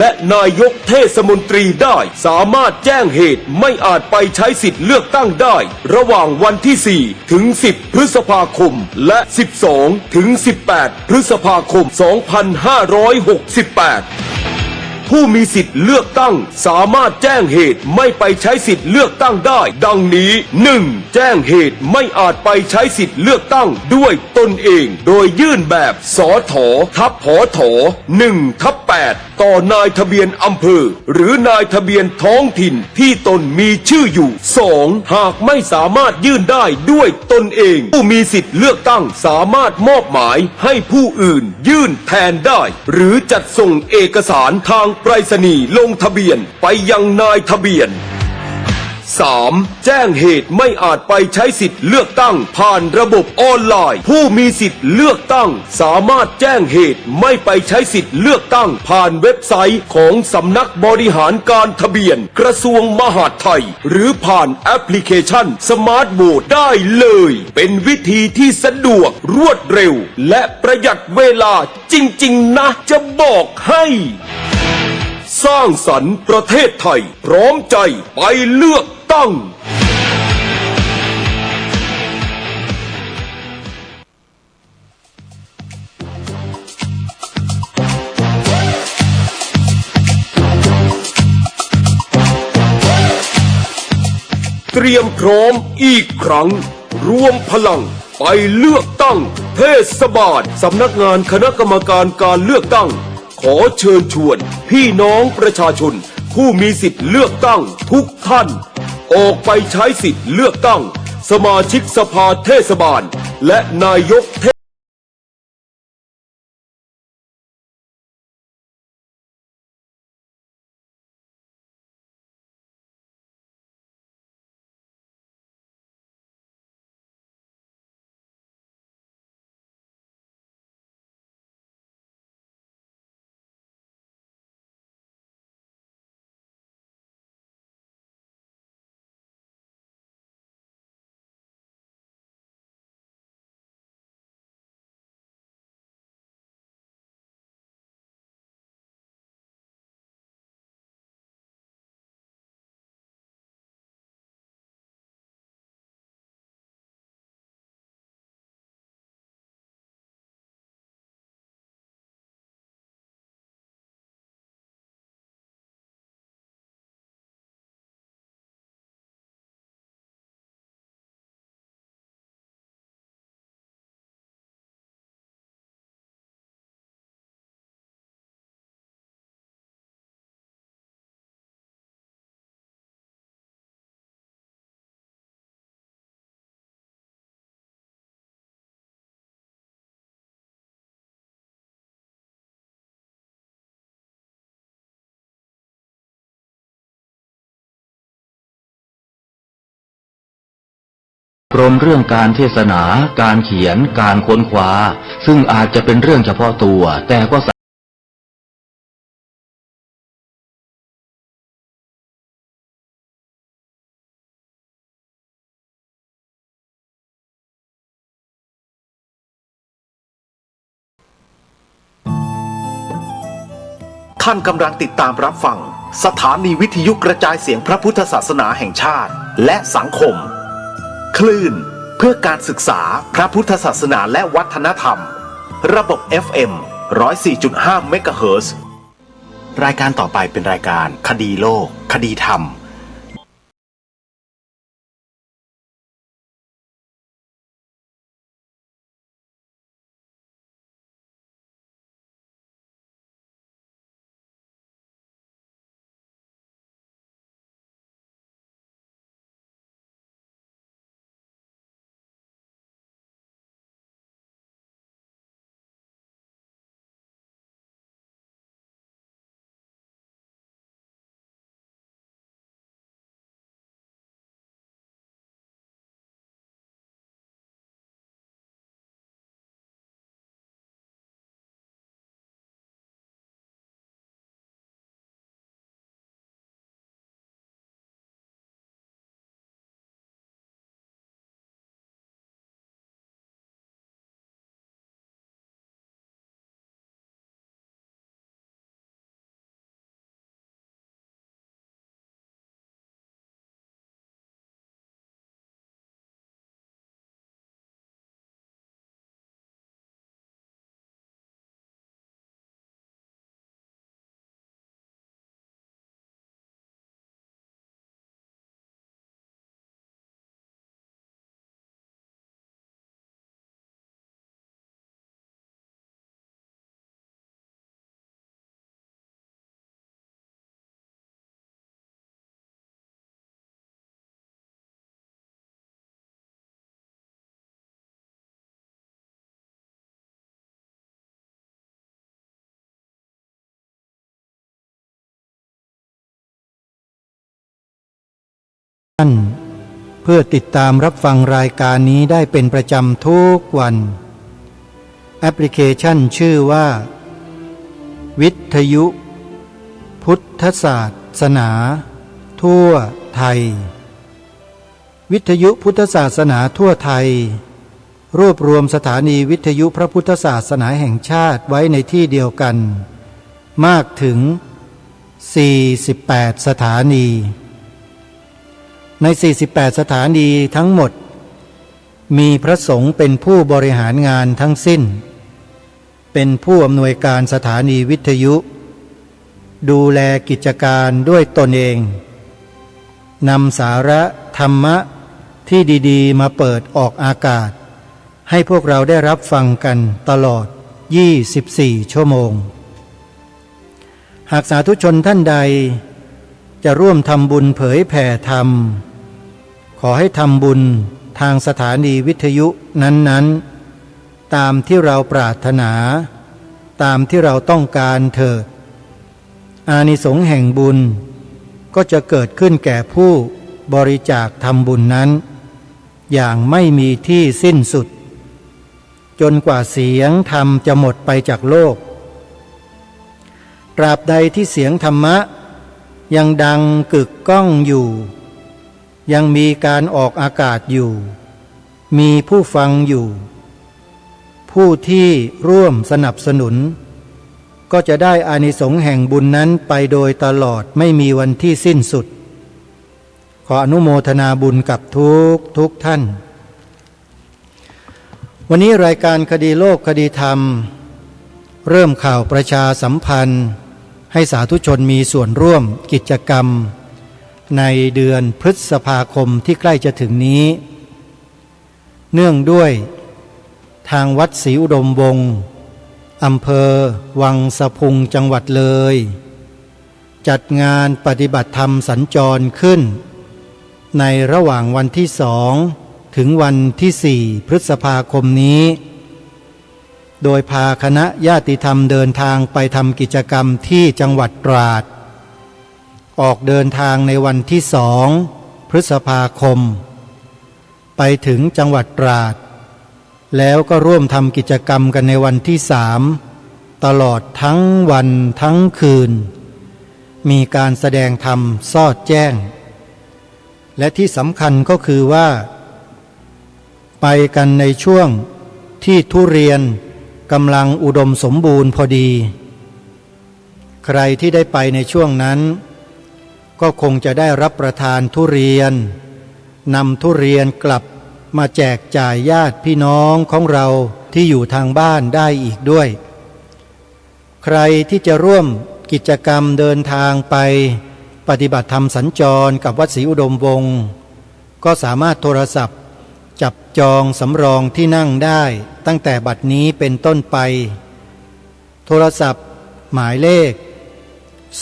และนายกเทศมนตรีได้สามารถแจ้งเหตุไม่อาจไปใช้สิทธิ์เลือกตั้งได้ระหว่างวันที่ 4 ถึง 10 พฤษภาคมและ 12 ถึง 18 พฤษภาคม 2568 ผู้มีสิทธิ์เลือกตั้งสามารถแจ้งเหตุไม่ไปใช้สิทธิ์เลือกตั้งได้ดังนี้ 1. แจ้งเหตุไม่อาจไปใช้สิทธิ์เลือกตั้งด้วยตนเองโดยยื่นแบบสถทับผถ1/8ต่อนายทะเบียนอำเภอหรือนายทะเบียนท้องถิ่นที่ตนมีชื่ออยู่ 2. หากไม่สามารถยื่นได้ด้วยตนเองผู้มีสิทธิ์เลือกตั้งสามารถมอบหมายให้ผู้อื่นยื่นแทนได้หรือจัดส่งเอกสารทางไปรษณีย์ลงทะเบียนไปยังนายทะเบียน 3. แจ้งเหตุไม่อาจไปใช้สิทธิ์เลือกตั้งผ่านระบบออนไลน์ผู้มีสิทธิ์เลือกตั้งสามารถแจ้งเหตุไม่ไปใช้สิทธิ์เลือกตั้งผ่านเว็บไซต์ของสำนักบริหารการทะเบียนกระทรวงมหาดไทยหรือผ่านแอปพลิเคชันสมาร์ทโหวตได้เลยเป็นวิธีที่สะดวกรวดเร็วและประหยัดเวลาจริงๆนะจะบอกให้สร้างสรรค์ประเทศไทยพร้อมใจไปเลือกตั้งเตรียมพร้อมอีกครั้งรวมพลังไปเลือกตั้งเทศบาลสำนักงานคณะกรรมการการเลือกตั้งขอเชิญชวนพี่น้องประชาชนผู้มีสิทธิ์เลือกตั้งทุกท่านออกไปใช้สิทธิ์เลือกตั้งสมาชิกสภาเทศบาลและนายกเทศกรมเรื่องการเทศนา การเขียน การค้นคว้าซึ่งอาจจะเป็นเรื่องเฉพาะตัวแต่ก็ท่านกำลังติดตามรับฟังสถานีวิทยุกระจายเสียงพระพุทธศาสนาแห่งชาติและสังคมคลื่นเพื่อการศึกษาพระพุทธศาสนาและวัฒนธรรมระบบ FM 104.5 เมกะเฮิรตซ์ รายการต่อไปเป็นรายการคดีโลกคดีธรรม ชันเพื่อติดตามรับฟังรายการนี้ได้เป็นประจำทุกวันแอปพลิเคชันชื่อว่าวิทยุพุทธศาสนาทั่วไทยวิทยุพุทธศาสนาทั่วไทยรวบรวมสถานีวิทยุพระพุทธศาสนาแห่งชาติไว้ในที่เดียวกันมากถึง48สถานีใน48สถานีทั้งหมดมีพระสงฆ์เป็นผู้บริหารงานทั้งสิ้นเป็นผู้อำนวยการสถานีวิทยุดูแลกิจการด้วยตนเองนำสาระธรรมะที่ดีๆมาเปิดออกอากาศให้พวกเราได้รับฟังกันตลอด24ชั่วโมงหากสาธุชนท่านใดจะร่วมทำบุญเผยแผ่ธรรมขอให้ทำบุญทางสถานีวิทยุนั้นๆตามที่เราปรารถนาตามที่เราต้องการเถิดอานิสงส์แห่งบุญก็จะเกิดขึ้นแก่ผู้บริจาคทำบุญนั้นอย่างไม่มีที่สิ้นสุดจนกว่าเสียงธรรมจะหมดไปจากโลกตราบใดที่เสียงธรรมะยังดังกึกก้องอยู่ยังมีการออกอากาศอยู่มีผู้ฟังอยู่ผู้ที่ร่วมสนับสนุนก็จะได้อานิสงส์แห่งบุญนั้นไปโดยตลอดไม่มีวันที่สิ้นสุดขออนุโมทนาบุญกับทุกท่านวันนี้รายการคดีโลกคดีธรรมเริ่มข่าวประชาสัมพันธ์ให้สาธุชนมีส่วนร่วมกิจกรรมในเดือนพฤษภาคมที่ใกล้จะถึงนี้เนื่องด้วยทางวัดศรีอุดมวงศ์อำเภอวังสะพุงจังหวัดเลยจัดงานปฏิบัติธรรมสัญจรขึ้นในระหว่างวันที่2ถึงวันที่4พฤษภาคมนี้โดยพาคณะญาติธรรมเดินทางไปทำกิจกรรมที่จังหวัดตราดออกเดินทางในวันที่2พฤษภาคมไปถึงจังหวัดตราดแล้วก็ร่วมทำกิจกรรมกันในวันที่3ตลอดทั้งวันทั้งคืนมีการแสดงธรรมสอดแจ้งและที่สำคัญก็คือว่าไปกันในช่วงที่ทุเรียนกำลังอุดมสมบูรณ์พอดีใครที่ได้ไปในช่วงนั้นก็คงจะได้รับประทานทุเรียนนำทุเรียนกลับมาแจกจ่ายญาติพี่น้องของเราที่อยู่ทางบ้านได้อีกด้วยใครที่จะร่วมกิจกรรมเดินทางไปปฏิบัติธรรมสัญจรกับวัดศรีอุดมวงศ์ก็สามารถโทรศัพท์จับจองสำรองที่นั่งได้ตั้งแต่บัดนี้เป็นต้นไปโทรศัพท์หมายเลข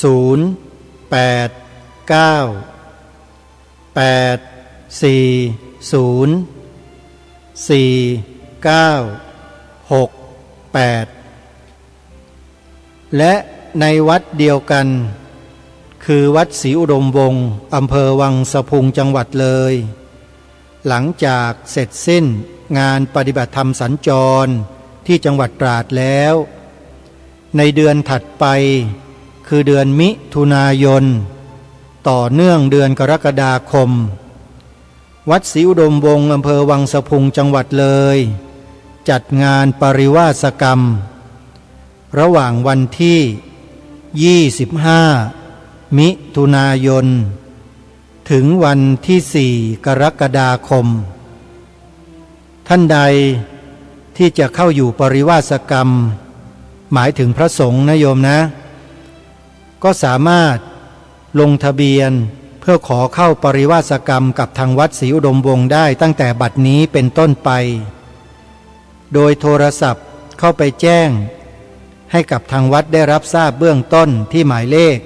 08894049068และในวัดเดียวกันคือวัดศรีอุดมวงศ์อำเภอวังสะพุงจังหวัดเลยหลังจากเสร็จสิ้นงานปฏิบัติธรรมสัญจรที่จังหวัดตราดแล้วในเดือนถัดไปคือเดือนมิถุนายนต่อเนื่องเดือนกรกฎาคมวัดศรีอุดมวงศ์อำเภอวังสะพุงจังหวัดเลยจัดงานปริวาสกรรมระหว่างวันที่25มิถุนายนถึงวันที่4กรกฎาคมท่านใดที่จะเข้าอยู่ปริวาสกรรมหมายถึงพระสงฆ์นะโยมนะก็สามารถลงทะเบียนเพื่อขอเข้าปริวาสกรรมกับทางวัดศรีอุดมวงศ์ได้ตั้งแต่บัดนี้เป็นต้นไปโดยโทรศัพท์เข้าไปแจ้งให้กับทางวัดได้รับทราบเบื้องต้นที่หมายเลข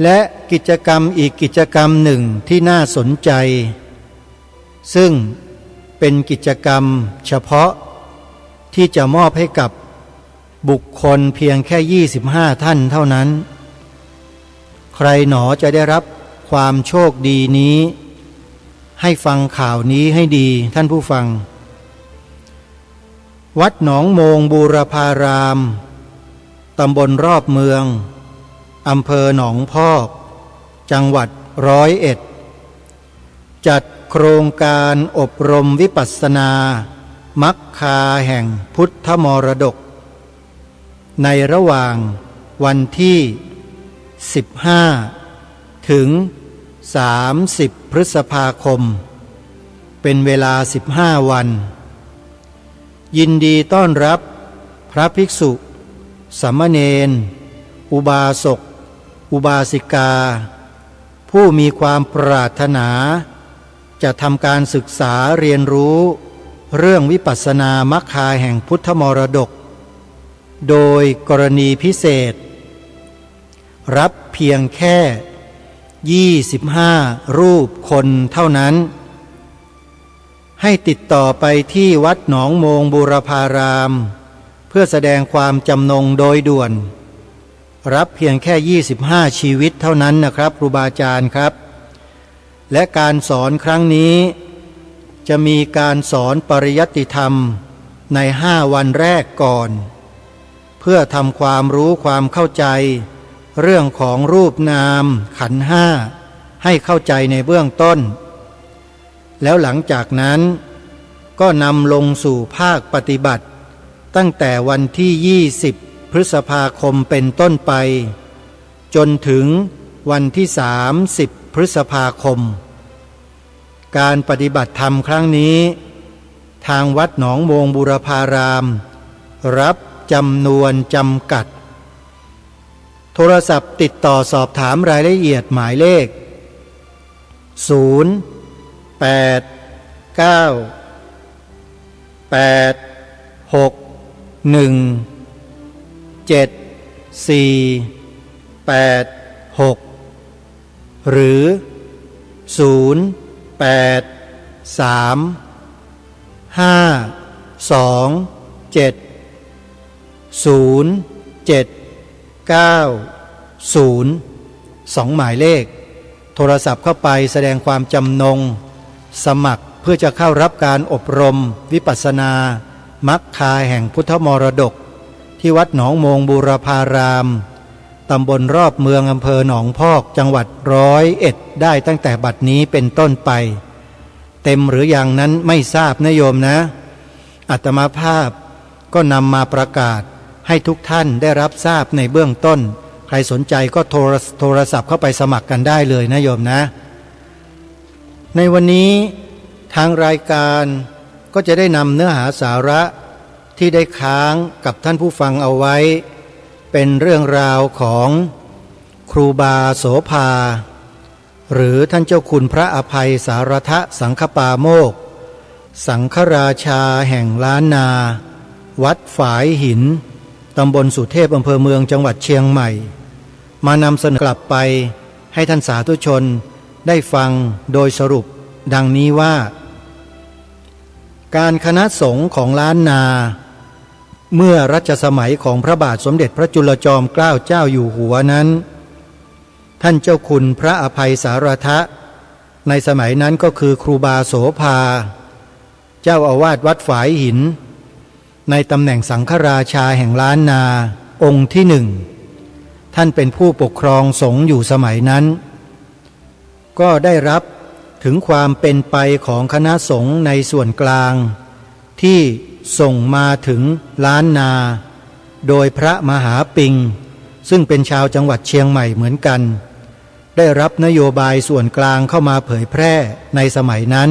และกิจกรรมอีกกิจกรรมหนึ่งที่น่าสนใจ ซึ่งเป็นกิจกรรมเฉพาะที่จะมอบให้กับบุคคลเพียงแค่25ท่านเท่านั้นใครหนอจะได้รับความโชคดีนี้ให้ฟังข่าวนี้ให้ดีท่านผู้ฟังวัดหนองโมงบูรพารามตำบลรอบเมืองอำเภอหนองพอกจังหวัด101จัดโครงการอบรมวิปัสสนามัคคาแห่งพุทธมรดกในระหว่างวันที่15ถึง30พฤษภาคมเป็นเวลา15วันยินดีต้อนรับพระภิกษุสามเณรอุบาสกอุบาสิกาผู้มีความปรารถนาจะทำการศึกษาเรียนรู้เรื่องวิปัสสนามัคคาแห่งพุทธมรดกโดยกรณีพิเศษรับเพียงแค่25รูปคนเท่านั้นให้ติดต่อไปที่วัดหนองโมงบูรพารามเพื่อแสดงความจำนงโดยด่วนรับเพียงแค่25ชีวิตเท่านั้นนะครับครูบาอาจารย์ครับและการสอนครั้งนี้จะมีการสอนปริยัติธรรมใน5วันแรกก่อนเพื่อทำความรู้ความเข้าใจเรื่องของรูปนามขันธ์ห้าให้เข้าใจในเบื้องต้นแล้วหลังจากนั้นก็นำลงสู่ภาคปฏิบัติตั้งแต่วันที่20พฤษภาคมเป็นต้นไปจนถึงวันที่30พฤษภาคมการปฏิบัติธรรมครั้งนี้ทางวัดหนองโมงบูรพารามรับจำนวนจำกัดโทรศัพท์ติดต่อสอบถามรายละเอียดหมายเลข083961748หรือ0835270790 หมายเลขโทรศัพท์เข้าไปแสดงความจำนงสมัครเพื่อจะเข้ารับการอบรมวิปัสสนามัคคาแห่งพุทธมรดกที่วัดหนองโมงบูรพารามตำบลรอบเมืองอำเภอหนองพอกจังหวัด101ได้ตั้งแต่บัดนี้เป็นต้นไปเต็มหรือยังนั้นไม่ทราบนะโยมนะอาตมาภาพก็นำมาประกาศให้ทุกท่านได้รับทราบในเบื้องต้นใครสนใจก็โทรศัพท์เข้าไปสมัครกันได้เลยนะโยมนะในวันนี้ทางรายการก็จะได้นำเนื้อหาสาระที่ได้ค้างกับท่านผู้ฟังเอาไว้เป็นเรื่องราวของครูบาโสภาหรือท่านเจ้าคุณพระอภัยสารทะสังฆปาโมกข์สังฆราชาแห่งล้านนาวัดฝายหินตำบลสุเทพอำเภอเมืองจังหวัดเชียงใหม่มานำเสนอกลับไปให้ท่านสาธุชนได้ฟังโดยสรุปดังนี้ว่าการคณะสงฆ์ของล้านนาเมื่อรัชสมัยของพระบาทสมเด็จพระจุลจอมเกล้าเจ้าอยู่หัวนั้นท่านเจ้าคุณพระอภัยสารทะในสมัยนั้นก็คือครูบาโสภาเจ้าอาวาสวัดฝายหินในตำแหน่งสังฆราชาแห่งล้านนาองค์ที่1ท่านเป็นผู้ปกครองสงฆ์อยู่สมัยนั้นก็ได้รับถึงความเป็นไปของคณะสงฆ์ในส่วนกลางที่ส่งมาถึงล้านนาโดยพระมหาปิงซึ่งเป็นชาวจังหวัดเชียงใหม่เหมือนกันได้รับนโยบายส่วนกลางเข้ามาเผยแพร่ในสมัยนั้น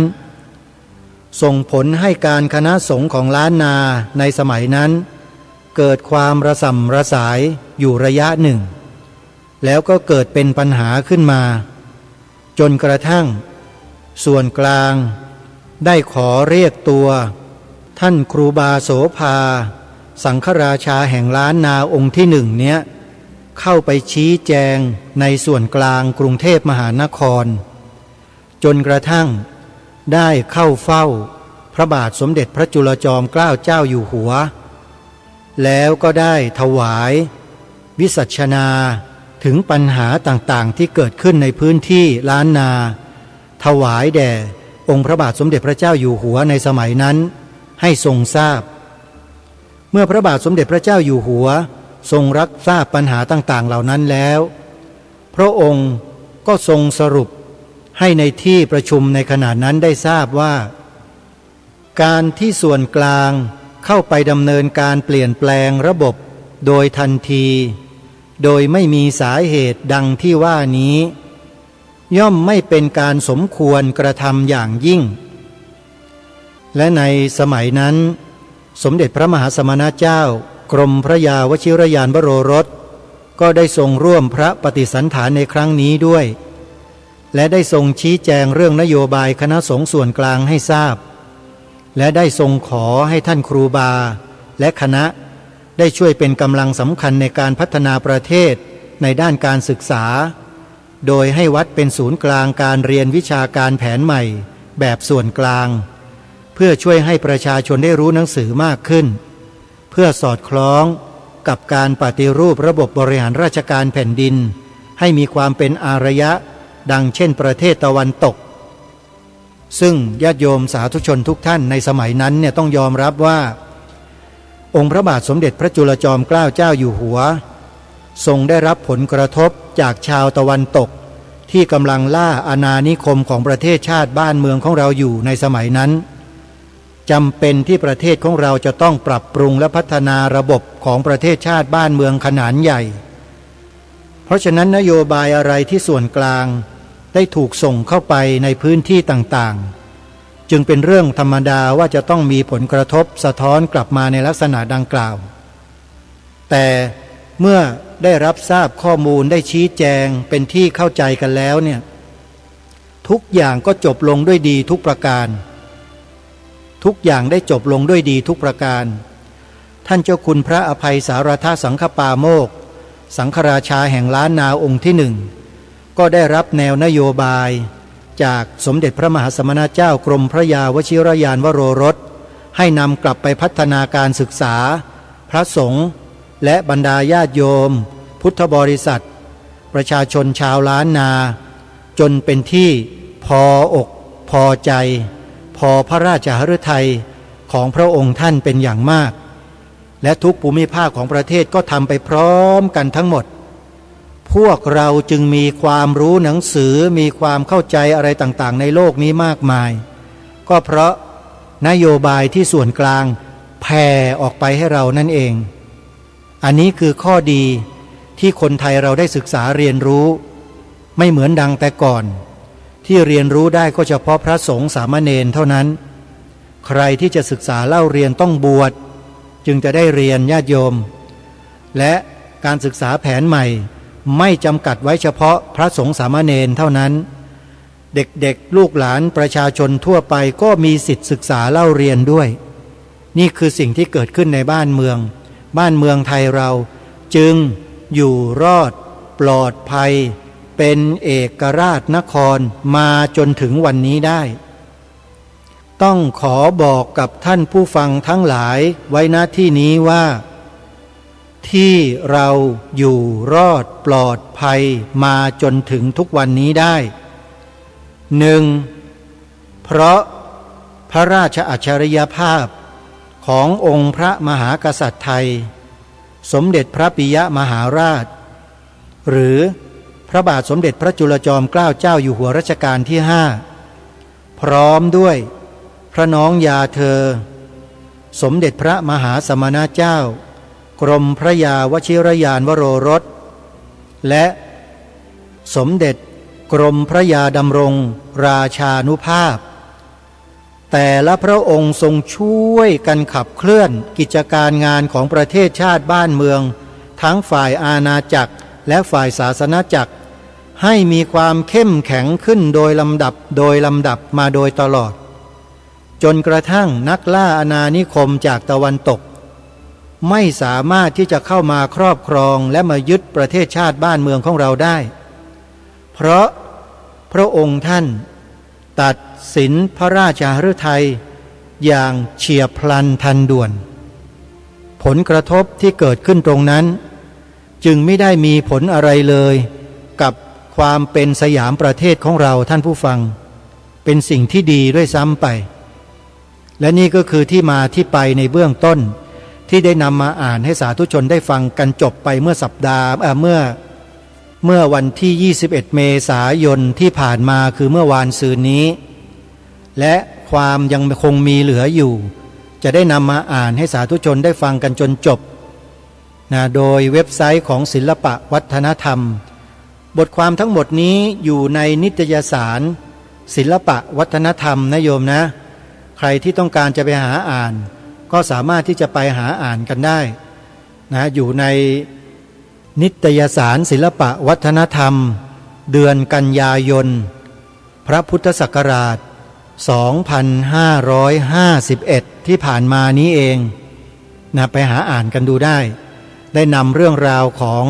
ส่งผลให้การคณะสงฆ์ของล้านนาในสมัยนั้นเกิดความระส่ำระสายอยู่ระยะหนึ่งแล้วก็เกิดเป็นปัญหาขึ้นมาจนกระทั่งส่วนกลางได้ขอเรียกตัวท่านครูบาโสภาสังฆราชาแห่งล้านนาองค์ที่1เนี้ยเข้าไปชี้แจงในส่วนกลางกรุงเทพมหานครจนกระทั่ง ได้เข้าเฝ้าพระบาทสมเด็จพระจุลจอมเกล้าเจ้าอยู่หัวแล้วก็ได้ถวายวิสัชนาถึงปัญหาต่างๆที่เกิดขึ้นในพื้นที่ล้านนาถวายแด่องค์พระบาทสมเด็จพระเจ้าอยู่หัวในสมัยนั้นให้ทรงทราบเมื่อพระบาทสมเด็จพระเจ้าอยู่หัวทรงรับทราบปัญหาต่างๆเหล่านั้นแล้วพระองค์ก็ทรงสรุปให้ในที่ประชุมในขณะนั้นได้ทราบว่าการที่ส่วนกลางเข้าไปดำเนินการเปลี่ยนแปลงระบบโดยทันทีโดยไม่มีสาเหตุดังที่ว่านี้ย่อมไม่เป็นการสมควรกระทำอย่างยิ่งและในสมัยนั้นสมเด็จพระมหาสมณเจ้ากรมพระยาวชิรยานวโรรสก็ได้ทรงร่วมพระปฏิสันถานในครั้งนี้ด้วยและได้ทรงชี้แจงเรื่องนโยบายคณะสงฆ์ส่วนกลางให้ทราบและได้ทรงขอให้ท่านครูบาและคณะได้ช่วยเป็นกำลังสำคัญในการพัฒนาประเทศในด้านการศึกษาโดยให้วัดเป็นศูนย์กลางการเรียนวิชาการแผนใหม่แบบส่วนกลางเพื่อช่วยให้ประชาชนได้รู้หนังสือมากขึ้นเพื่อสอดคล้องกับการปฏิรูประบบบริหารราชการแผ่นดินให้มีความเป็นอารยะดังเช่นประเทศตะวันตกซึ่งญาติโยมสาธุชนทุกท่านในสมัยนั้นต้องยอมรับว่าองค์พระบาทสมเด็จพระจุลจอมเกล้าเจ้าอยู่หัวทรงได้รับผลกระทบจากชาวตะวันตกที่กำลังล่าอาณานิคมของประเทศชาติบ้านเมืองของเราอยู่ในสมัยนั้นจำเป็นที่ประเทศของเราจะต้องปรับปรุงและพัฒนาระบบของประเทศชาติบ้านเมืองขนาดใหญ่เพราะฉะนั้นนโยบายอะไรที่ส่วนกลางได้ถูกส่งเข้าไปในพื้นที่ต่างๆจึงเป็นเรื่องธรรมดาว่าจะต้องมีผลกระทบสะท้อนกลับมาในลักษณะดังกล่าวแต่เมื่อได้รับทราบข้อมูลได้ชี้แจงเป็นที่เข้าใจกันแล้วทุกอย่างก็จบลงด้วยดีทุกประการทุกอย่างได้จบลงด้วยดีทุกประการท่านเจ้าคุณพระอภัยสารทสังฆปาโมกข์สังฆราชาแห่งล้านนาองค์ที่หนึ่งก็ได้รับแนวนโยบายจากสมเด็จพระมหาสมณเจ้ากรมพระยาวชิรยานวโรรสให้นำกลับไปพัฒนาการศึกษาพระสงฆ์และบรรดาญาติโยมพุทธบริษัทประชาชนชาวล้านนาจนเป็นที่พออกพอใจพอพระราชฤทัยของพระองค์ท่านเป็นอย่างมากและทุกภูมิภาคของประเทศก็ทำไปพร้อมกันทั้งหมดพวกเราจึงมีความรู้หนังสือมีความเข้าใจอะไรต่างๆในโลกนี้มากมายก็เพราะนโยบายที่ส่วนกลางแผ่ออกไปให้เรานั่นเองอันนี้คือข้อดีที่คนไทยเราได้ศึกษาเรียนรู้ไม่เหมือนดังแต่ก่อนที่เรียนรู้ได้ก็เฉพาะพระสงฆ์สามเณรเท่านั้นใครที่จะศึกษาเล่าเรียนต้องบวชจึงจะได้เรียนญาติโยมและการศึกษาแผนใหม่ไม่จำกัดไว้เฉพาะพระสงฆ์สามเณรเท่านั้นเด็กๆลูกหลานประชาชนทั่วไปก็มีสิทธิศึกษาเล่าเรียนด้วยนี่คือสิ่งที่เกิดขึ้นในบ้านเมืองไทยเราจึงอยู่รอดปลอดภัยเป็นเอกราชนครมาจนถึงวันนี้ได้ต้องขอบอกกับท่านผู้ฟังทั้งหลายไว้ณที่นี้ว่าที่เราอยู่รอดปลอดภัยมาจนถึงทุกวันนี้ได้หนึ่งเพราะพระราชอัจฉริยภาพขององค์พระมหากษัตริย์ไทยสมเด็จพระปิยมหาราชหรือพระบาทสมเด็จพระจุลจอมเกล้าเจ้าอยู่หัวรัชกาลที่5พร้อมด้วยพระน้องยาเธอสมเด็จพระมหาสมณเจ้ากรมพระยาวชิรยานวโรรสและสมเด็จกรมพระยาดำรงราชานุภาพแต่ละพระองค์ทรงช่วยกันขับเคลื่อนกิจการงานของประเทศชาติบ้านเมืองทั้งฝ่ายอาณาจักรและฝ่ายศาสนจักรให้มีความเข้มแข็งขึ้นโดยลำดับมาโดยตลอดจนกระทั่งนักล่าอาณานิคมจากตะวันตกไม่สามารถที่จะเข้ามาครอบครองและมายึดประเทศชาติบ้านเมืองของเราได้เพราะพระองค์ท่าน ตัดสินพระราชาฤทัยอย่างเฉียบพลันทันด่วน ผลกระทบที่เกิดขึ้นตรงนั้นจึงไม่ได้มีผลอะไรเลยกับความเป็นสยามประเทศของเราท่านผู้ฟังเป็นสิ่งที่ดีด้วยซ้ำไปและนี่ก็คือที่มาที่ไปในเบื้องต้นที่ได้นำมาอ่านให้สาธุชนได้ฟังกันจบไปเมื่อสัปดาห์เมื่อวันที่21เมษายนที่ผ่านมาคือเมื่อวานซืนนี้และความยังคงมีเหลืออยู่จะได้นำมาอ่านให้สาธุชนได้ฟังกันจนจบนะโดยเว็บไซต์ของศิลปะวัฒนธรรมบทความทั้งหมดนี้อยู่ในนิตยสารศิลปะวัฒนธรรมนะโยมนะใครที่ต้องการจะไปหาอ่านก็สามารถที่จะไปหาอ่านกันได้นะอยู่ในนิตยสารศิลปะวัฒนธรรมเดือนกันยายนพระพุทธศักราช2551ที่ผ่านมานี้เองนะไปหาอ่านกันดูได้นำเรื่องราวของ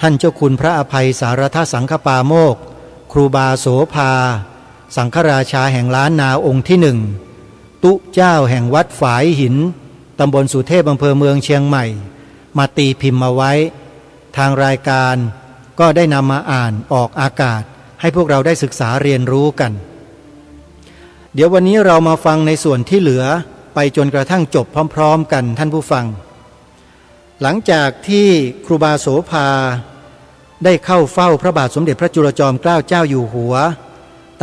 ท่านเจ้าคุณพระอภัยสารทสังฆปาโมกข์ครูบาโสภาสังฆราชาแห่งล้านนาองค์ที่หนึ่งตุเจ้าแห่งวัดฝายหินตำบลสุเทพอำเภอเมืองเชียงใหม่มาตีพิมพ์มาไว้ทางรายการก็ได้นำมาอ่านออกอากาศให้พวกเราได้ศึกษาเรียนรู้กันเดี๋ยววันนี้เรามาฟังในส่วนที่เหลือไปจนกระทั่งจบพร้อมๆกันท่านผู้ฟังหลังจากที่ครูบาโสภาได้เข้าเฝ้าพระบาทสมเด็จพระจุลจอมเกล้าเจ้าอยู่หัว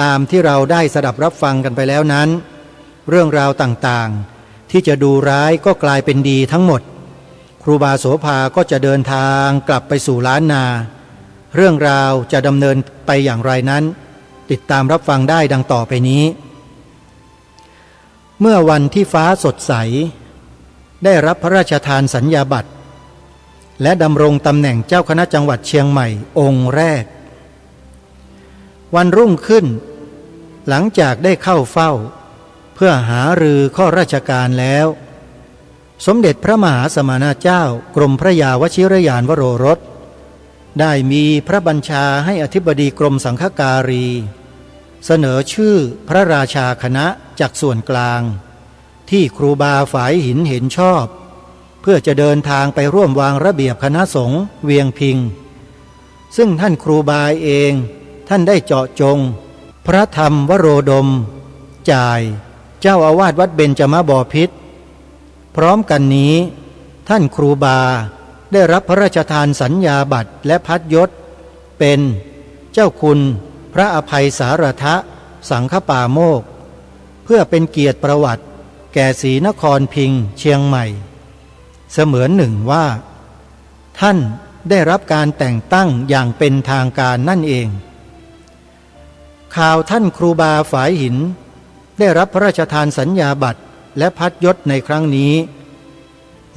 ตามที่เราได้สดับรับฟังกันไปแล้วนั้นเรื่องราวต่างๆที่จะดูร้ายก็กลายเป็นดีทั้งหมดครูบาโสภาก็จะเดินทางกลับไปสู่ล้านนาเรื่องราวจะดำเนินไปอย่างไรนั้นติดตามรับฟังได้ดังต่อไปนี้เมื่อวันที่ฟ้าสดใสได้รับพระราชทานสัญญาบัตรและดำรงตำแหน่งเจ้าคณะจังหวัดเชียงใหม่องค์แรกวันรุ่งขึ้นหลังจากได้เข้าเฝ้าเพื่อหารือข้อราชการแล้วสมเด็จพระมหาสมณเจ้ากรมพระยาวชิรยานวโรรสได้มีพระบัญชาให้อธิบดีกรมสังฆการีเสนอชื่อพระราชาคณะจากส่วนกลางที่ครูบาฝายหินเห็นชอบเพื่อจะเดินทางไปร่วมวางระเบียบคณะสงฆ์เวียงพิงซึ่งท่านครูบาเองท่านได้เจาะจงพระธรรมวโรดมจ่ายเจ้าอาวาสวัดเบญจมบพิตรพร้อมกันนี้ท่านครูบาได้รับพระราชทานสัญญาบัตรและพัดยศเป็นเจ้าคุณพระอภัยสารทะสังฆปาโมกข์เพื่อเป็นเกียรติประวัติแก่ศรีนครพิงค์เชียงใหม่เสมือนหนึ่งว่าท่านได้รับการแต่งตั้งอย่างเป็นทางการนั่นเองข่าวท่านครูบาฝายหินได้รับพระราชทานสัญญาบัตรและพัดยศในครั้งนี้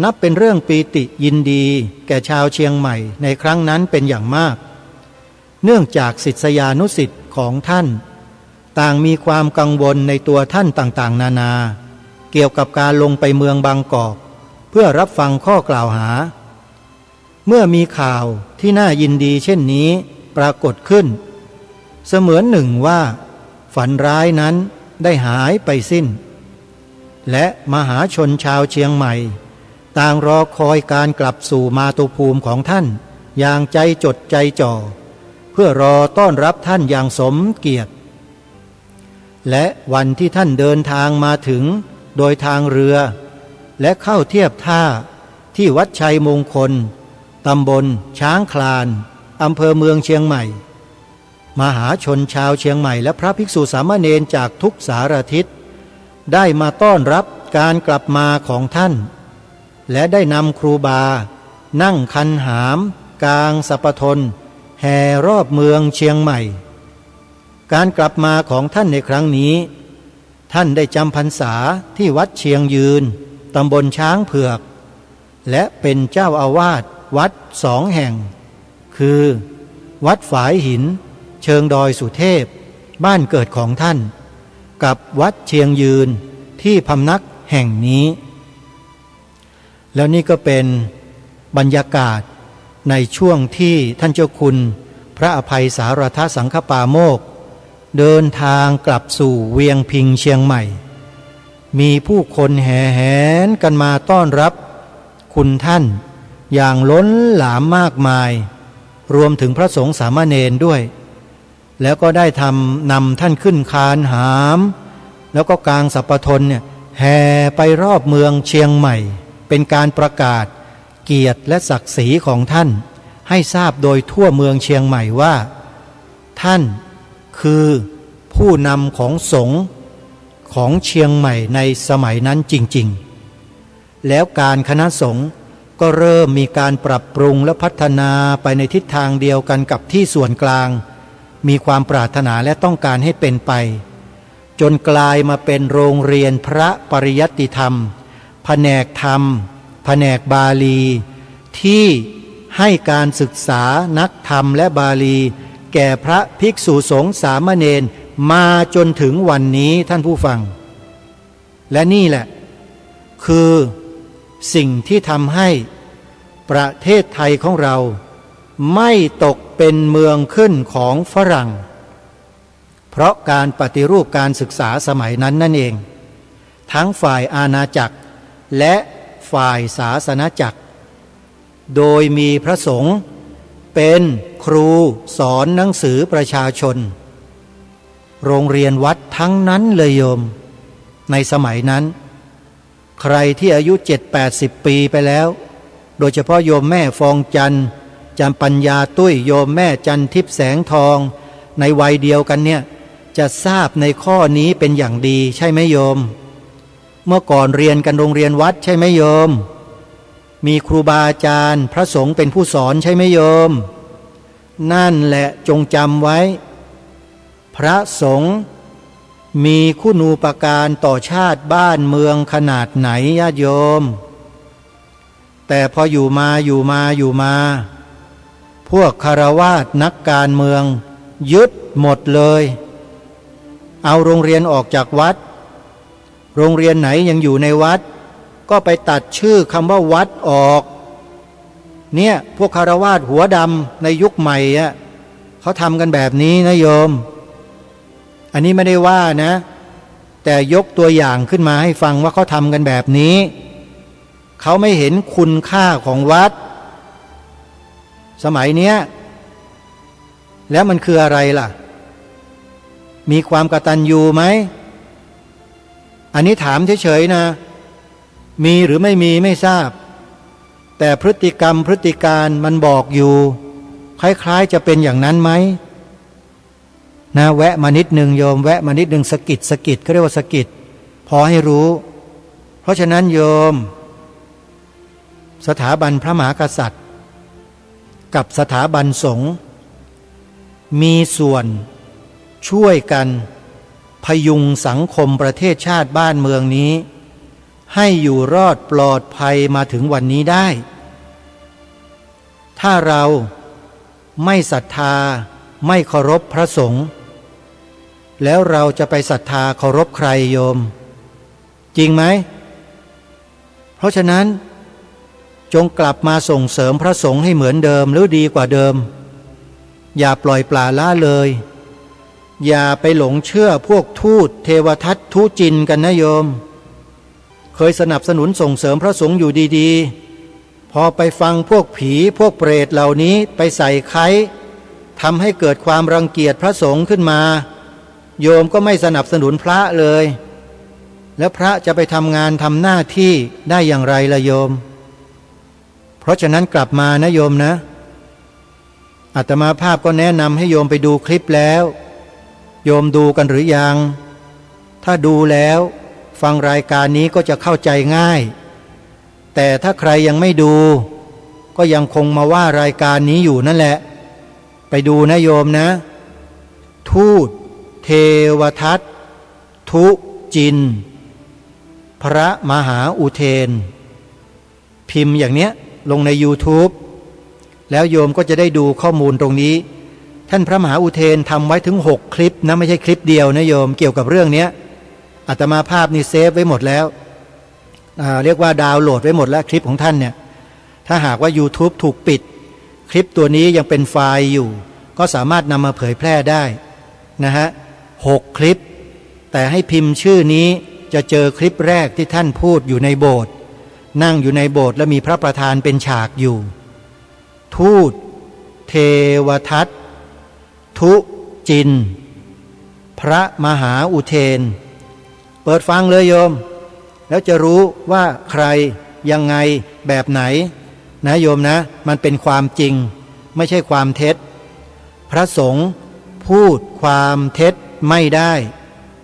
นับเป็นเรื่องปีติยินดีแก่ชาวเชียงใหม่ในครั้งนั้นเป็นอย่างมากเนื่องจากศิษยานุศิษย์ของท่านต่างมีความกังวลในตัวท่านต่างๆนานาเกี่ยวกับการลงไปเมืองบางกอกเพื่อรับฟังข้อกล่าวหาเมื่อมีข่าวที่น่ายินดีเช่นนี้ปรากฏขึ้นเสมือนหนึ่งว่าฝันร้ายนั้นได้หายไปสิ้นและมหาชนชาวเชียงใหม่ต่างรอคอยการกลับสู่มาตุภูมิของท่านอย่างใจจดใจจ่อเพื่อรอต้อนรับท่านอย่างสมเกียรติและวันที่ท่านเดินทางมาถึงโดยทางเรือและเข้าเทียบท่าที่วัดชัยมงคลตำบลช้างคลานอำเภอเมืองเชียงใหม่มหาชนชาวเชียงใหม่และพระภิกษุสามเณรจากทุกสารทิศได้มาต้อนรับการกลับมาของท่านและได้นำครูบานั่งคันหามกลางสัปทนแห่รอบเมืองเชียงใหม่การกลับมาของท่านในครั้งนี้ท่านได้จำพรรษาที่วัดเชียงยืนตำบลช้างเผือกและเป็นเจ้าอาวาสวัด2 แห่งคือวัดฝายหินเชิงดอยสุเทพบ้านเกิดของท่านกับวัดเชียงยืนที่พำนักแห่งนี้แล้วนี่ก็เป็นบรรยากาศในช่วงที่ท่านเจ้าคุณพระอภัยสารทสังฆปาโมกข์ เดินทางกลับสู่เวียงพิงเชียงใหม่ มีผู้คนแห่แหนกันมาต้อนรับคุณท่านอย่างล้นหลามมากมายรวมถึงพระสงฆ์สามเณรด้วย แล้วก็ได้นำท่านขึ้นคานหามแล้วก็กลางสัปทนเนี่ยแห่ไปรอบเมืองเชียงใหม่เป็นการประกาศเกียรติและศักดิ์ศรีของท่านให้ทราบโดยทั่วเมืองเชียงใหม่ว่าท่านคือผู้นำของสงฆ์ของเชียงใหม่ในสมัยนั้นจริงๆแล้วการคณะสงฆ์ก็เริ่มมีการปรับปรุงและพัฒนาไปในทิศทางเดียวกันกับที่ส่วนกลางมีความปรารถนาและต้องการให้เป็นไปจนกลายมาเป็นโรงเรียนพระปริยัติธรรมแผนกธรรมแผนกบาลีที่ให้การศึกษานักธรรมและบาลีแก่พระภิกษุสงฆ์สามเณรมาจนถึงวันนี้ท่านผู้ฟังและนี่แหละคือสิ่งที่ทำให้ประเทศไทยของเราไม่ตกเป็นเมืองขึ้นของฝรั่งเพราะการปฏิรูปการศึกษาสมัยนั้นนั่นเองทั้งฝ่ายอาณาจักรและฝ่ายศาสนจักรโดยมีพระสงฆ์เป็นครูสอนหนังสือประชาชนโรงเรียนวัดทั้งนั้นเลยโยมในสมัยนั้นใครที่อายุ7-80 ปีไปแล้วโดยเฉพาะโยมแม่ฟองจันทร์จำปัญญาตุ้ยโยมแม่จันทิพย์แสงทองในวัยเดียวกันเนี่ยจะทราบในข้อนี้เป็นอย่างดีใช่ไหมโยมเมื่อก่อนเรียนกันโรงเรียนวัดใช่ไหมโยมมีครูบาอาจารย์พระสงฆ์เป็นผู้สอนใช่ไหมโยมนั่นแหละจงจำไว้พระสงฆ์มีคุณูปการต่อชาติบ้านเมืองขนาดไหนญาติโยมแต่พออยู่มาพวกคฤหัสถ์นักการเมืองยึดหมดเลยเอาโรงเรียนออกจากวัดโรงเรียนไหนยังอยู่ในวัดก็ไปตัดชื่อคำว่าวัดออกเนี่ยพวกคฤหัสถ์หัวดำในยุคใหม่อ่ะเขาทำกันแบบนี้นะโยมอันนี้ไม่ได้ว่านะแต่ยกตัวอย่างขึ้นมาให้ฟังว่าเขาทำกันแบบนี้เขาไม่เห็นคุณค่าของวัดสมัยเนี้ยแล้วมันคืออะไรล่ะมีความกตัญญูไหมอันนี้ถามเฉยๆนะมีหรือไม่มีไม่ทราบแต่พฤติกรรมพฤติการมันบอกอยู่คล้ายๆจะเป็นอย่างนั้นไหมนะแวะมานิดหนึ่งโยมแวะมานิดหนึ่งสะกิดเขาเรียกว่าสะกิดพอให้รู้เพราะฉะนั้นโยมสถาบันพระมหากษัตริย์กับสถาบันสงฆ์มีส่วนช่วยกันพยุงสังคมประเทศชาติบ้านเมืองนี้ให้อยู่รอดปลอดภัยมาถึงวันนี้ได้ถ้าเราไม่ศรัทธาไม่เคารพพระสงฆ์แล้วเราจะไปศรัทธาเคารพใครโยมจริงไหมเพราะฉะนั้นจงกลับมาส่งเสริมพระสงฆ์ให้เหมือนเดิมหรือดีกว่าเดิมอย่าปล่อยปละละเลยอย่าไปหลงเชื่อพวกทูตเทวทัตทูจินกันนะโยมเคยสนับสนุนส่งเสริมพระสงฆ์อยู่ดีๆพอไปฟังพวกผีพวกเปรตเหล่านี้ไปใส่ไข้ทำให้เกิดความรังเกียจพระสงฆ์ขึ้นมาโยมก็ไม่สนับสนุนพระเลยแล้วพระจะไปทำงานทำหน้าที่ได้อย่างไรล่ะโยมเพราะฉะนั้นกลับมานะโยมนะอาตมาภาพก็แนะนำให้โยมไปดูคลิปแล้วโยมดูกันหรือยังถ้าดูแล้วฟังรายการนี้ก็จะเข้าใจง่ายแต่ถ้าใครยังไม่ดูก็ยังคงมาว่ารายการนี้อยู่นั่นแหละไปดูนะโยมนะทูตเทวทัตทุจินพระมหาอุเทนพิมพ์อย่างเนี้ยลงใน YouTube แล้วโยมก็จะได้ดูข้อมูลตรงนี้ท่านพระมหาอุเทนทำไว้ถึง6คลิปนะไม่ใช่คลิปเดียวนะโยมเกี่ยวกับเรื่องนี้อาตมาภาพนี่เซฟไว้หมดแล้วเรียกว่าดาวน์โหลดไว้หมดแล้วคลิปของท่านเนี่ยถ้าหากว่า YouTube ถูกปิดคลิปตัวนี้ยังเป็นไฟล์อยู่ก็สามารถนำมาเผยแพร่ได้นะฮะ 6 คลิปแต่ให้พิมพ์ชื่อนี้จะเจอคลิปแรกที่ท่านพูดอยู่ในโบสถ์นั่งอยู่ในโบสถ์และมีพระประธานเป็นฉากอยู่ทูตเทวทัตทุจินพระมหาอุเทนเปิดฟังเลยโยมแล้วจะรู้ว่าใครยังไงแบบไหนนะโยมนะมันเป็นความจริงไม่ใช่ความเท็จพระสงฆ์พูดความเท็จไม่ได้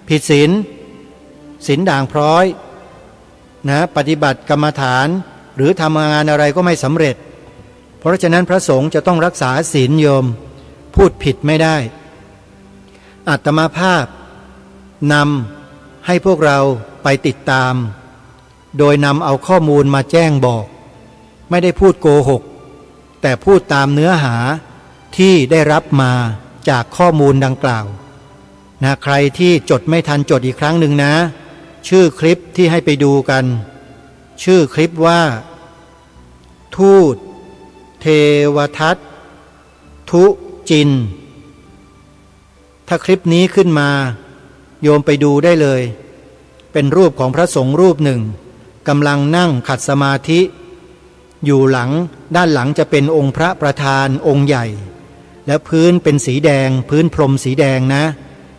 ผิดศีลด่างพร้อยนะปฏิบัติกรรมฐานหรือทำงานอะไรก็ไม่สำเร็จเพราะฉะนั้นพระสงฆ์จะต้องรักษาศีลโยมพูดผิดไม่ได้อาตมาภาพนำให้พวกเราไปติดตามโดยนำเอาข้อมูลมาแจ้งบอกไม่ได้พูดโกหกแต่พูดตามเนื้อหาที่ได้รับมาจากข้อมูลดังกล่าวนะใครที่จดไม่ทันจดอีกครั้งหนึ่งนะชื่อคลิปที่ให้ไปดูกันชื่อคลิปว่าทูตเทวทัตทุจินถ้าคลิปนี้ขึ้นมาโยมไปดูได้เลยเป็นรูปของพระสงฆ์รูปหนึ่งกำลังนั่งขัดสมาธิอยู่หลังด้านหลังจะเป็นองค์พระประธานองค์ใหญ่และพื้นเป็นสีแดงพื้นพรมสีแดงนะ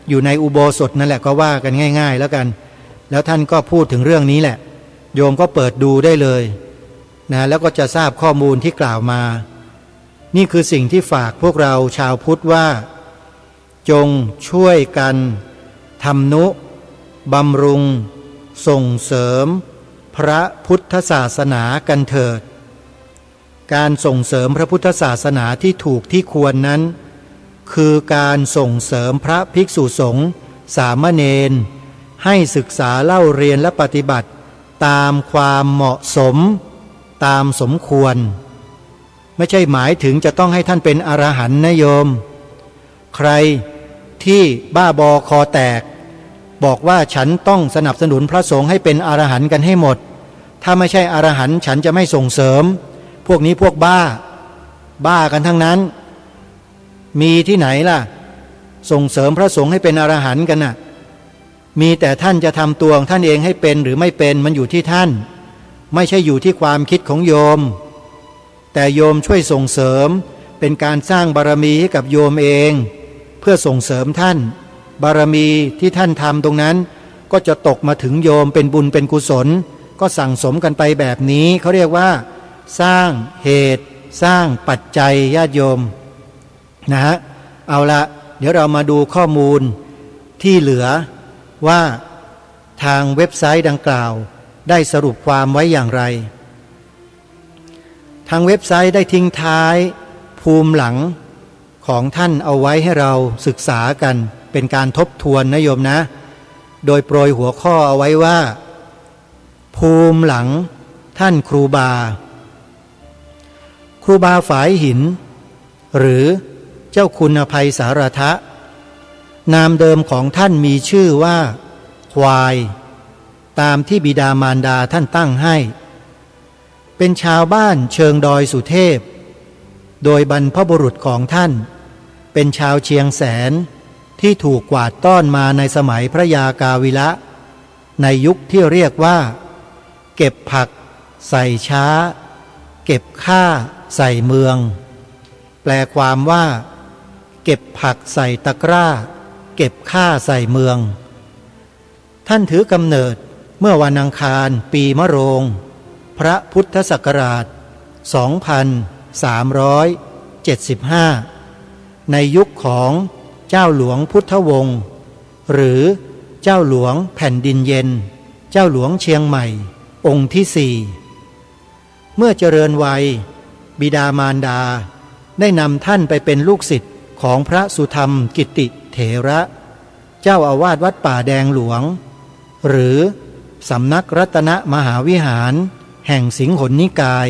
อยู่ในอุโบสถนั่นแหละก็ว่ากันง่ายๆแล้วกันแล้วท่านก็พูดถึงเรื่องนี้แหละโยมก็เปิดดูได้เลยนะแล้วก็จะทราบข้อมูลที่กล่าวมานี่คือสิ่งที่ฝากพวกเราชาวพุทธว่าจงช่วยกันทำนุบำรุงส่งเสริมพระพุทธศาสนากันเถิดการส่งเสริมพระพุทธศาสนาที่ถูกที่ควรนั้นคือการส่งเสริมพระภิกษุสงฆ์สามเณรให้ศึกษาเล่าเรียนและปฏิบัติตามความเหมาะสมตามสมควรไม่ใช่หมายถึงจะต้องให้ท่านเป็นอรหันต์นะโยมใครที่บ้าบอคอแตกบอกว่าฉันต้องสนับสนุนพระสงฆ์ให้เป็นอรหันต์กันให้หมดถ้าไม่ใช่อรหันต์ฉันจะไม่ส่งเสริมพวกนี้พวกบ้ากันทั้งนั้นมีที่ไหนล่ะส่งเสริมพระสงฆ์ให้เป็นอรหันต์กันน่ะมีแต่ท่านจะทำตัวของท่านเองให้เป็นหรือไม่เป็นมันอยู่ที่ท่านไม่ใช่อยู่ที่ความคิดของโยมแต่โยมช่วยส่งเสริมเป็นการสร้างบารมีให้กับโยมเองเพื่อส่งเสริมท่านบารมีที่ท่านทำตรงนั้นก็จะตกมาถึงโยมเป็นบุญเป็นกุศลก็สั่งสมกันไปแบบนี้เขาเรียกว่าสร้างเหตุสร้างปัจจัยญาติโยมนะฮะเอาละเดี๋ยวเรามาดูข้อมูลที่เหลือว่าทางเว็บไซต์ดังกล่าวได้สรุปความไว้อย่างไรทางเว็บไซต์ได้ทิ้งท้ายภูมิหลังของท่านเอาไว้ให้เราศึกษากันเป็นการทบทวนนะโยมนะโดยโปรยหัวข้อเอาไว้ว่าภูมิหลังท่านครูบาฝายหินหรือเจ้าคุณอภัยสารทะนามเดิมของท่านมีชื่อว่าควายตามที่บิดามารดาท่านตั้งให้เป็นชาวบ้านเชิงดอยสุเทพโดยบรรพบุรุษของท่านเป็นชาวเชียงแสนที่ถูกกวาดต้อนมาในสมัยพระยากาวิละในยุคที่เรียกว่าเก็บผักใส่ช้าเก็บข้าใส่เมืองแปลความว่าเก็บผักใส่ตะกร้าเก็บข้าใส่เมืองท่านถือกำเนิดเมื่อวันอังคารปีมะโรงพระพุทธศักราช 2375 ในยุคของเจ้าหลวงพุทธวงศ์หรือเจ้าหลวงแผ่นดินเย็นเจ้าหลวงเชียงใหม่องค์ที่สี่เมื่อเจริญวัยบิดามารดาได้นำท่านไปเป็นลูกศิษย์ของพระสุธรรมกิติเถระเจ้าอาวาสวัดป่าแดงหลวงหรือสำนักรัตนมหาวิหารแห่งสิงหนิกาย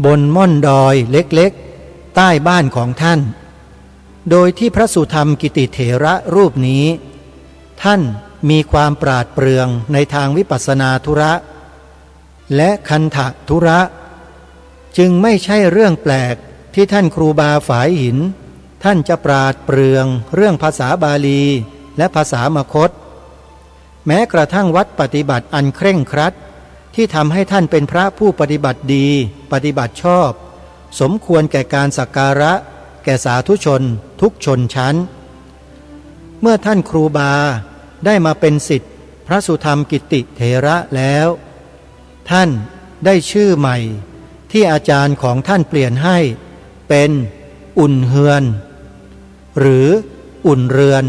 บนม่อนดอยเล็กๆใต้บ้านของท่านโดยที่พระสุธรรมกิติเถระรูปนี้ท่านมีความปราดเปรื่องในทางวิปัสสนาธุระและคันธะธุระจึงไม่ใช่เรื่องแปลกที่ท่านครูบาฝายหินท่านจะปราดเปรื่องเรื่องภาษาบาลี และภาษามคธแม้กระทั่งวัดปฏิบัติอันเคร่งครัดที่ทำให้ท่านเป็นพระผู้ปฏิบัติดีปฏิบัติชอบสมควรแก่การสักการะแก่สาธุชนทุกชนชั้นเมื่อท่านครูบาได้มาเป็นศิษย์พระสุธรรมกิติเถระแล้วท่านได้ชื่อใหม่ที่อาจารย์ของท่านเปลี่ยนให้เป็นอุ่นเฮือนหรืออุ่นเรือน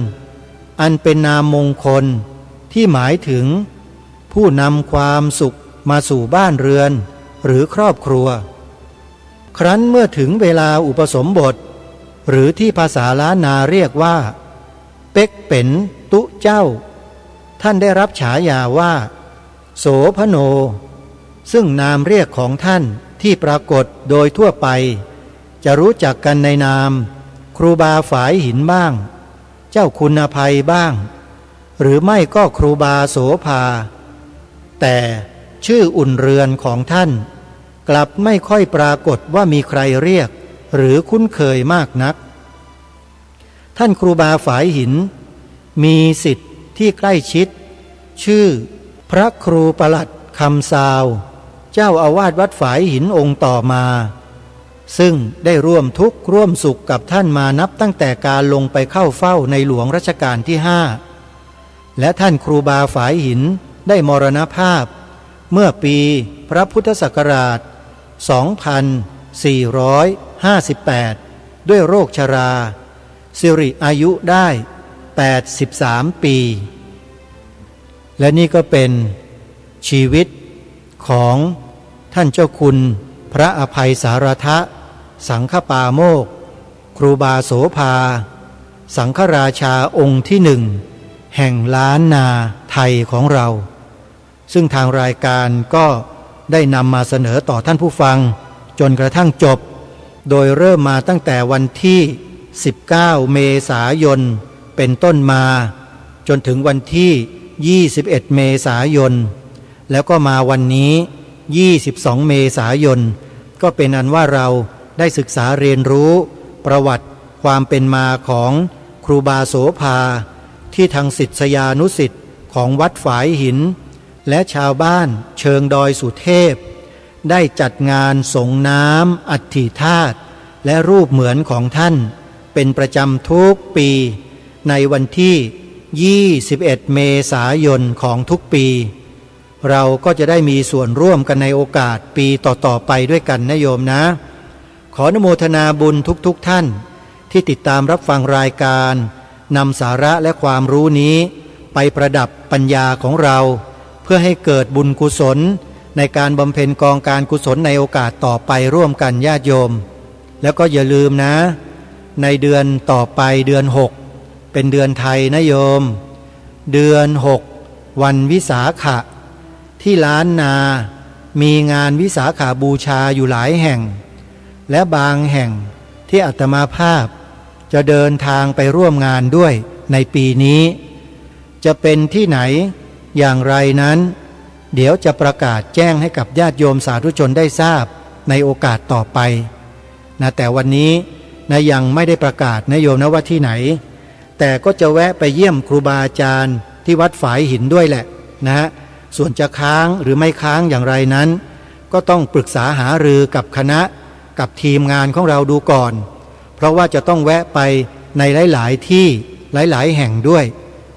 อันเป็นนามมงคลที่หมายถึงผู้นำความสุขมาสู่บ้านเรือนหรือครอบครัวครั้นเมื่อถึงเวลาอุปสมบทหรือที่ภาษาล้านนาเรียกว่าเป็กเป็นตุเจ้าท่านได้รับฉายาว่าโสพโนซึ่งนามเรียกของท่านที่ปรากฏโดยทั่วไปจะรู้จักกันในนามครูบาฝายหินบ้างเจ้าคุณภัยบ้างหรือไม่ก็ครูบาโสภาแต่ชื่ออุ่นเรือนของท่านกลับไม่ค่อยปรากฏว่ามีใครเรียกหรือคุ้นเคยมากนักท่านครูบาฝายหินมีศิษย์ที่ใกล้ชิดชื่อพระครูประหลัดคำซาวเจ้าอาวาสวัดฝายหินองค์ต่อมาซึ่งได้ร่วมทุกข์ร่วมสุขกับท่านมานับตั้งแต่การลงไปเข้าเฝ้าในหลวงรัชกาลที่5และท่านครูบาฝายหินได้มรณภาพเมื่อปีพระพุทธศักราช 2458 ด้วยโรคชราสิริอายุได้83 ปีและนี่ก็เป็นชีวิตของท่านเจ้าคุณพระอภัยสารทะสังฆปาโมกข์ครูบาโสภาสังฆราชาองค์ที่หนึ่งแห่งล้านนาไทยของเราซึ่งทางรายการก็ได้นำมาเสนอต่อท่านผู้ฟังจนกระทั่งจบโดยเริ่มมาตั้งแต่วันที่19 เมษายนเป็นต้นมาจนถึงวันที่21 เมษายนแล้วก็มาวันนี้22 เมษายนก็เป็นอันว่าเราได้ศึกษาเรียนรู้ประวัติความเป็นมาของครูบาโสภาที่ทางศิษยานุศิษย์ของวัดฝายหินและชาวบ้านเชิงดอยสุเทพได้จัดงานสงน้ำอัฐิธาตุและรูปเหมือนของท่านเป็นประจำทุกปีในวันที่21 เมษายนของทุกปีเราก็จะได้มีส่วนร่วมกันในโอกาสปีต่อๆไปด้วยกันนะโยมนะขออนุโมทนาบุญทุกท่านที่ติดตามรับฟังรายการนำสาระและความรู้นี้ไปประดับปัญญาของเราเพื่อให้เกิดบุญกุศลในการบำเพ็ญกองการกุศลในโอกาสต่อไปร่วมกันญาติโยมแล้วก็อย่าลืมนะในเดือนต่อไปเดือน6เป็นเดือนไทยนะโยมเดือน6วันวิสาขะที่ล้านนามีงานวิสาขาบูชาอยู่หลายแห่งและบางแห่งที่อาตมาภาพจะเดินทางไปร่วมงานด้วยในปีนี้จะเป็นที่ไหนอย่างไรนั้นเดี๋ยวจะประกาศแจ้งให้กับญาติโยมสาธุชนได้ทราบในโอกาสต่อไปนะแต่วันนี้นะยังไม่ได้ประกาศนะโยมนะว่าที่ไหนแต่ก็จะแวะไปเยี่ยมครูบาอาจารย์ที่วัดฝายหินด้วยแหละนะส่วนจะค้างหรือไม่ค้างอย่างไรนั้นก็ต้องปรึกษาหารือกับคณะกับทีมงานของเราดูก่อนเพราะว่าจะต้องแวะไปในหลายๆที่หลายๆแห่งด้วย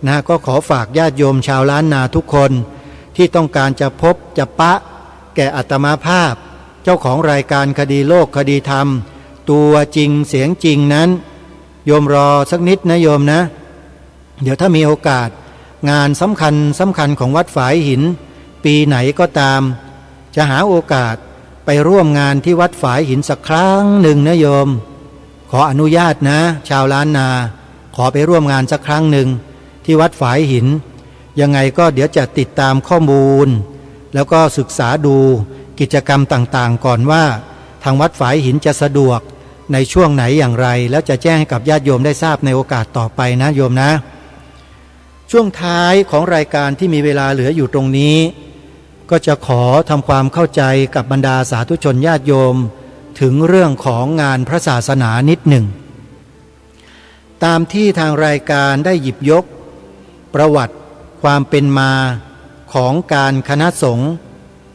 นะก็ขอฝากญาติโยมชาวล้านนาทุกคนที่ต้องการจะพบจะปะแก่อาตมาภาพเจ้าของรายการคดีโลกคดีธรรมตัวจริงเสียงจริงนั้นโยมรอสักนิดนะโยมนะเดี๋ยวถ้ามีโอกาสงานสำคัญของวัดฝายหินปีไหนก็ตามจะหาโอกาสไปร่วมงานที่วัดฝายหินสักครั้งหนึ่งนะโยมขออนุญาตนะชาวล้านนาขอไปร่วมงานสักครั้งหนึ่งที่วัดฝายหินยังไงก็เดี๋ยวจะติดตามข้อมูลแล้วก็ศึกษาดูกิจกรรมต่างๆก่อนว่าทางวัดฝายหินจะสะดวกในช่วงไหนอย่างไรแล้วจะแจ้งให้กับญาติโยมได้ทราบในโอกาสต่อไปนะโยมนะช่วงท้ายของรายการที่มีเวลาเหลืออยู่ตรงนี้ก็จะขอทำความเข้าใจกับบรรดาสาธุชนญาติโยมถึงเรื่องของงานพระศาสนานิดหนึ่งตามที่ทางรายการได้หยิบยก ประวัติความเป็นมาของการคณะสงฆ์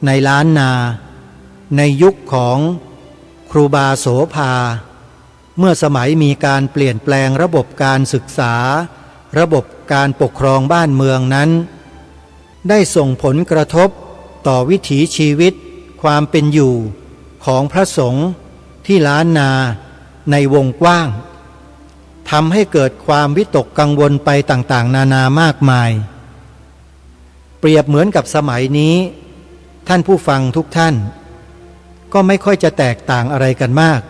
ในล้านนาในยุคของครูบาโสภาเมื่อสมัยมีการเปลี่ยนแปลงระบบการศึกษาระบบการปกครองบ้านเมืองนั้นได้ส่งผลกระทบต่อวิถีชีวิตความเป็นอยู่ของพระสงฆ์ที่ล้านนาในวงกว้างทำให้เกิดความวิตกกังวลไปต่างๆนานามากมายเปรียบเหมือนกับสมัยนี้ท่านผู้ฟังทุกท่านก็ไม่ค่อยจะแตกต่างอะไรกันมาก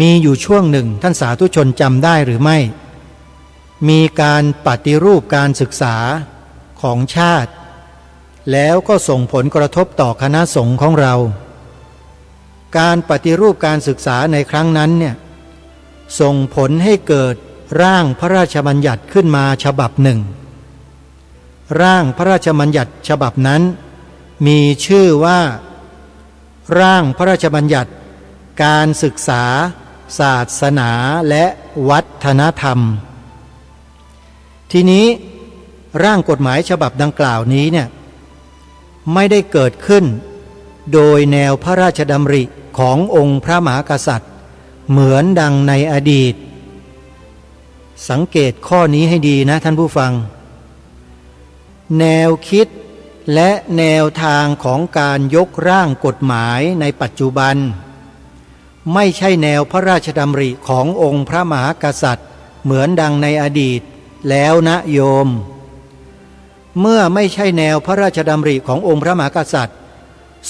มีอยู่ช่วงหนึ่งท่านสาธุชนจำได้หรือไม่มีการปฏิรูปการศึกษาของชาติแล้วก็ส่งผลกระทบต่อคณะสงฆ์ของเราการปฏิรูปการศึกษาในครั้งนั้นเนี่ยส่งผลให้เกิดร่างพระราชบัญญัติขึ้นมาฉบับหนึ่งร่างพระราชบัญญัติฉบับนั้นมีชื่อว่าร่างพระราชบัญญัติการศึกษาศาสนาและวัฒนธรรมทีนี้ร่างกฎหมายฉบับดังกล่าวนี้เนี่ยไม่ได้เกิดขึ้นโดยแนวพระราชดำริขององค์พระมหากษัตริย์เหมือนดังในอดีตสังเกตข้อนี้ให้ดีนะท่านผู้ฟังแนวคิดและแนวทางของการยกร่างกฎหมายในปัจจุบันไม่ใช่แนวพระราชดำริขององค์พระมหากษัตริย์เหมือนดังในอดีตแล้วนะโยมเมื่อไม่ใช่แนวพระราชดำริขององค์พระมหากษัตริย์